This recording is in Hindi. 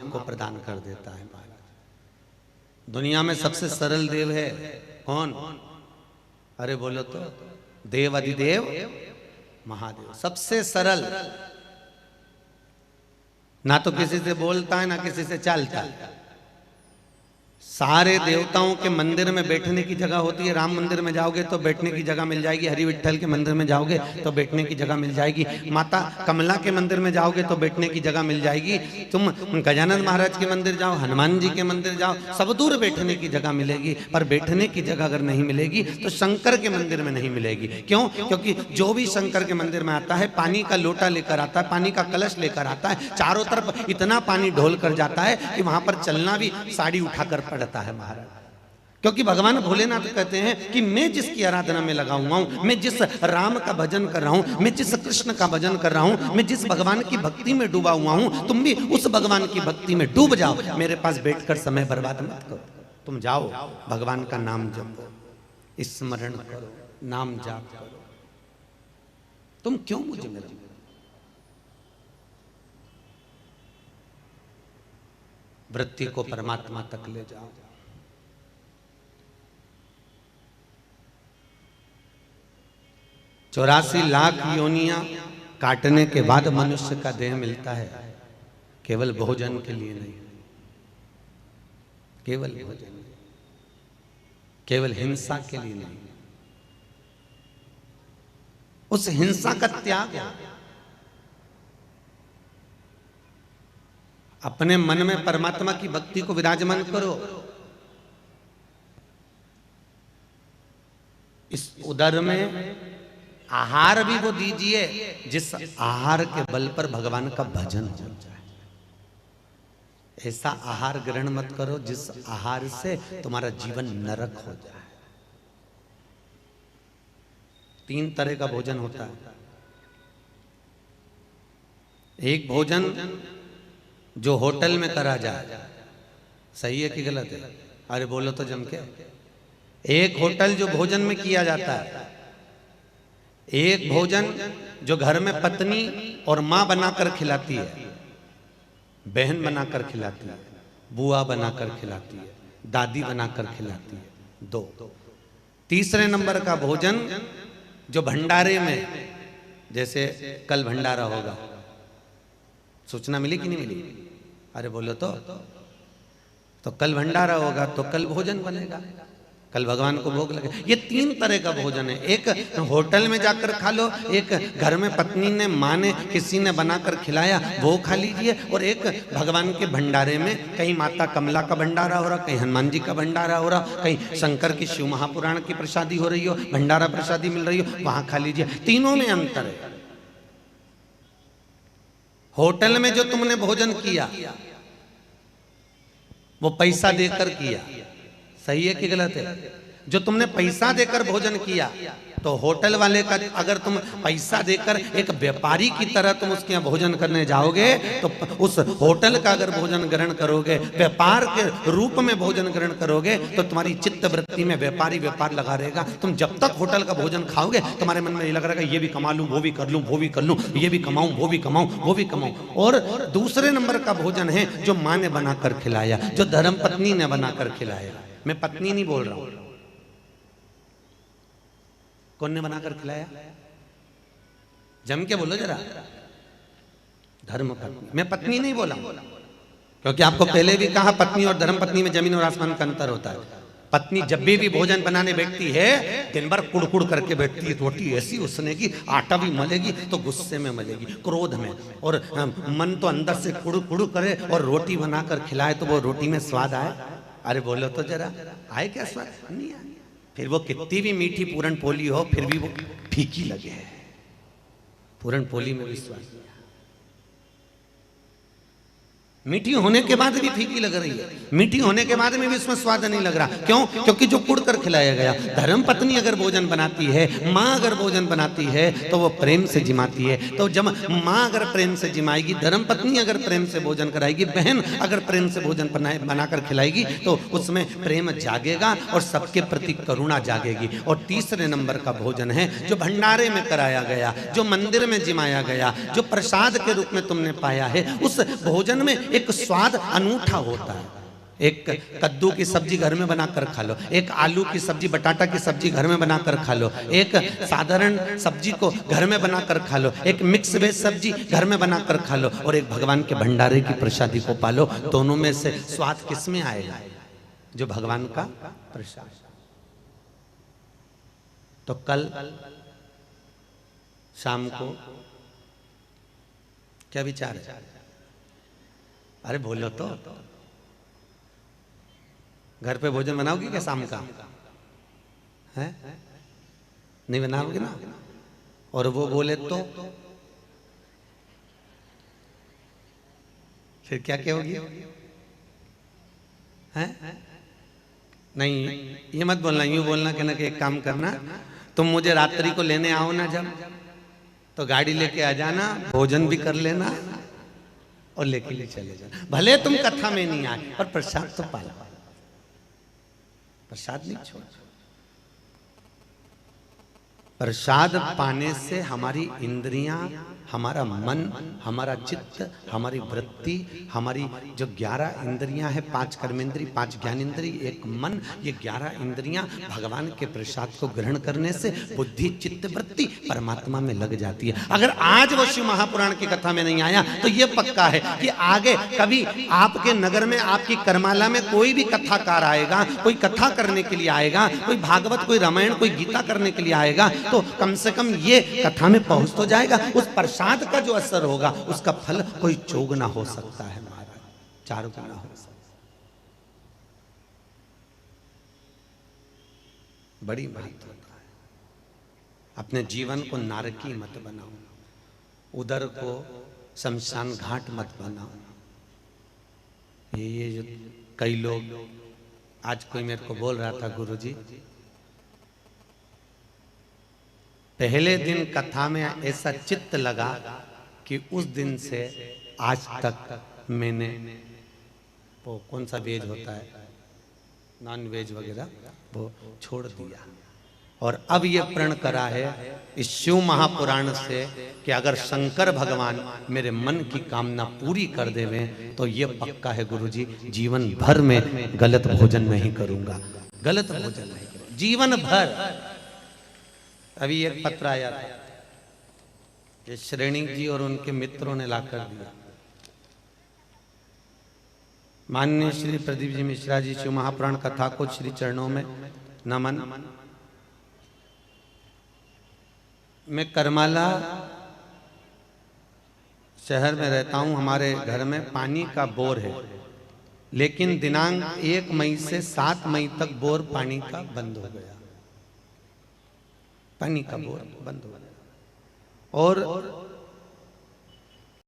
आपको प्रदान कर देता है। दुनिया में सबसे सरल देव है कौन? अरे बोलो तो, देव अधिदेव महादेव। सबसे सरल, ना तो किसी से बोलता है ना किसी से चालता है। सारे देवताओं के मंदिर में बैठने की जगह होती है। राम मंदिर में जाओगे तो बैठने की जगह मिल जाएगी, हरि विठल के मंदिर में जाओगे तो बैठने की जगह मिल जाएगी, माता कमला के मंदिर में जाओगे तो बैठने की जगह मिल जाएगी, तुम गजानन महाराज के मंदिर जाओ, हनुमान जी के मंदिर जाओ, सब दूर बैठने की जगह मिलेगी। पर बैठने की जगह अगर नहीं मिलेगी तो शंकर के मंदिर में नहीं मिलेगी। क्यों? क्योंकि जो भी शंकर के मंदिर में आता है पानी का लोटा लेकर आता है, पानी का कलश लेकर आता है, चारों तरफ इतना पानी ढोल कर जाता है कि वहां पर चलना भी साड़ी उठाकर पड़ता है महाराज। क्योंकि भगवान भोलेनाथ कहते हैं कि मैं जिसकी आराधना में लगा हुआ हूं, मैं जिस राम का भजन कर रहा हूं, मैं जिस कृष्ण का भजन कर रहा हूं, मैं जिस भगवान की भक्ति में डूबा हुआ हूं, तुम भी उस भगवान की भक्ति में डूब जाओ। मेरे पास बैठकर समय बर्बाद मत करो। तुम जाओ, भगवान का नाम जपो, स्मरण करो, नाम जाप करो। तुम क्यों मुझे मिलो? वृत्ति को परमात्मा तक ले जाओ। चौरासी लाख योनियां काटने के बाद मनुष्य का देह मिलता है, केवल भोजन के लिए नहीं, केवल भोजन, केवल हिंसा के लिए नहीं। उस हिंसा का त्याग, अपने मन में परमात्मा की भक्ति को विराजमान करो। इस उदर में आहार भी वो दीजिए जिस आहार के बल पर भगवान का भजन हो जाए। ऐसा आहार ग्रहण मत करो जिस आहार से तुम्हारा जीवन नरक हो जाए। 3 तरह का भोजन होता है। एक भोजन जो होटल में करा जाए, सही है कि गलत है? अरे बोलो तो जम के। एक होटल जो भोजन में किया जाता है, एक भोजन जो घर में पत्नी और मां बनाकर खिलाती है, बहन बनाकर खिलाती है, बुआ बनाकर खिलाती है, दादी बनाकर खिलाती है। 2। तीसरे नंबर का भोजन जो भंडारे में, जैसे कल भंडारा होगा, सूचना मिली कि नहीं मिली? अरे बोलो तो कल भंडारा होगा तो कल भोजन बनेगा, कल भगवान को भोग लगे। ये 3 तरह का भोजन है। एक होटल में जाकर खा लो, एक घर में पत्नी ने, माँ ने, किसी ने बनाकर खिलाया वो खा लीजिए, और एक भगवान के भंडारे में, कहीं माता कमला का भंडारा हो रहा, कहीं हनुमान जी का भंडारा हो रहा, कहीं शंकर की शिव महापुराण की प्रसादी हो रही हो, भंडारा प्रसादी मिल रही हो, वहां खा लीजिए। तीनों में अंतर है। होटल में जो तुमने भोजन किया वो पैसा देकर किया, सही है कि गलत है? जो तुमने पैसा देकर भोजन किया, तो होटल वाले का अगर तुम पैसा देकर एक व्यापारी की तरह तुम उसके यहाँ भोजन करने जाओगे, तो उस होटल का अगर भोजन ग्रहण करोगे, व्यापार के रूप में भोजन ग्रहण करोगे, तो तुम्हारी चित्त वृत्ति में व्यापारी व्यापार लगा रहेगा। तुम जब तक होटल का भोजन खाओगे तुम्हारे मन में ये लग रहेगा ये भी कमा लूं, वो भी कर लूं, वो भी कर लूं, ये भी कमाऊं, वो भी कमाऊं, वो भी कमाऊं। और दूसरे नंबर का भोजन है जो माँ ने बनाकर खिलाया, जो धर्म पत्नी ने बनाकर खिलाया। मैं पत्नी नहीं बोल रहा हूं, कौन ने बनाकर खिलाया? जम के बोलो जरा। धर्म पत्नी। मैं पत्नी नहीं बोला, क्योंकि आपको पहले भी कहा पत्नी और धर्म पत्नी में जमीन और आसमान का अंतर होता है। पत्नी जब भी भोजन बनाने बैठती है, दिन भर कुड़कुड़ करके बैठती है। रोटी ऐसी उसने की, आटा भी मलेगी तो गुस्से में मलेगी, क्रोध में, और मन तो अंदर से कुड़ करे, और रोटी बनाकर खिलाए तो वो रोटी में स्वाद आए? अरे बोलो तो जरा, आए क्या स्वाद? नहीं आए। फिर वो कितनी भी मीठी पूरन पोली हो, फिर भी वो फीकी लगे। पूरन पोली में भी स्वाद, मीठी होने के बाद भी फीकी लग रही है, मीठी होने के बाद में भी उसमें स्वाद नहीं लग रहा। क्यों? क्योंकि जो कुड़ कर खिलाया गया। धर्म पत्नी अगर भोजन बनाती है, माँ अगर भोजन बनाती है, तो वो प्रेम से जिमाती है। तो जब माँ अगर प्रेम से जिमाएगी, धर्म पत्नी अगर प्रेम से भोजन कराएगी, बहन अगर प्रेम से भोजन बनाकर खिलाएगी, तो उसमें प्रेम जागेगा और सबके प्रति करुणा जागेगी। और तीसरे नंबर का भोजन है जो भंडारे में कराया गया, जो मंदिर में जिमाया गया, जो प्रसाद के रूप में तुमने पाया है। उस भोजन में एक स्वाद अनूठा होता है। एक कद्दू की सब्जी घर में बनाकर खा लो, एक आलू की सब्जी बटाटा की सब्जी घर में बनाकर खा लो, एक साधारण सब्जी को घर में बनाकर खा लो, एक मिक्स वेज सब्जी घर में बनाकर खा लो, और एक भगवान के भंडारे की प्रसादी को पालो। दोनों में से स्वाद किसमें आएगा? जो भगवान का प्रसाद। तो कल शाम को क्या विचार है? अरे बोलो तो, घर पे भोजन बनाओगी क्या शाम का? है नहीं बनाओगी ना? और वो बोले तो फिर क्या कहोगी? हैं? नहीं, ये मत बोलना, यूं बोलना कि ना कि एक काम करना, तुम मुझे रात्रि को लेने आओ ना जब, तो गाड़ी लेके आ जाना, भोजन भी कर लेना और लेके ले चले जाना। भले तुम कथा में नहीं आए पर प्रसाद तो पालो, प्रसाद नहीं छोड़। प्रसाद पाने से हमारी इंद्रियां, हमारा मन, हमारा चित्त, हमारी वृत्ति, हमारी जो 11 इंद्रियां हैं, 5 कर्मेंद्री, 5 ज्ञानेंद्री, एक मन, ये 11 इंद्रियां भगवान के प्रसाद को ग्रहण करने से बुद्धि, चित्त, वृत्ति परमात्मा में लग जाती है। अगर आज वो शिव महापुराण की कथा में नहीं आया तो ये पक्का है कि आगे कभी आपके नगर में, आपकी करमाला में कोई भी कथाकार आएगा, कोई कथा करने के लिए आएगा, कोई भागवत, कोई रामायण, कोई गीता करने के लिए आएगा, तो कम से कम ये कथा में पहुंच तो जाएगा। उस प्रसाद का जो असर होगा उसका फल कोई चौगुना हो सकता है महाराज, 4 गुना हो सकता है। बड़ी बात होता है। अपने जीवन को नारकी मत बनाओ, उधर को शमशान घाट मत बनाओ। ये जो कई लोग, आज कोई मेरे को बोल रहा था, गुरुजी पहले दिन कथा में ऐसा चित्त लगा कि उस दिन से आज तक मैंने वो कौन सा वेज होता है, नॉन वेज वगैरह, वो छोड़ दिया। और अब ये प्रण करा है इस शिव महापुराण से कि अगर शंकर भगवान मेरे मन की कामना पूरी कर देवे तो ये पक्का है गुरुजी, जीवन भर में गलत भोजन नहीं करूंगा, गलत भोजन नहीं करूंगा जीवन भर। अभी एक पत्र आया था, ये श्रेणी जी और उनके मित्रों ने लाकर दिया। माननीय श्री प्रदीप जी मिश्रा जी, शिव महापुराण कथा को श्री चरणों में नमन। मैं करमाला शहर में रहता हूं, हमारे घर में पानी का बोर है, लेकिन दिनांक 1 मई से 7 मई तक बोर पानी का बंद हो गया, पानी का बोर बंद हो गया। और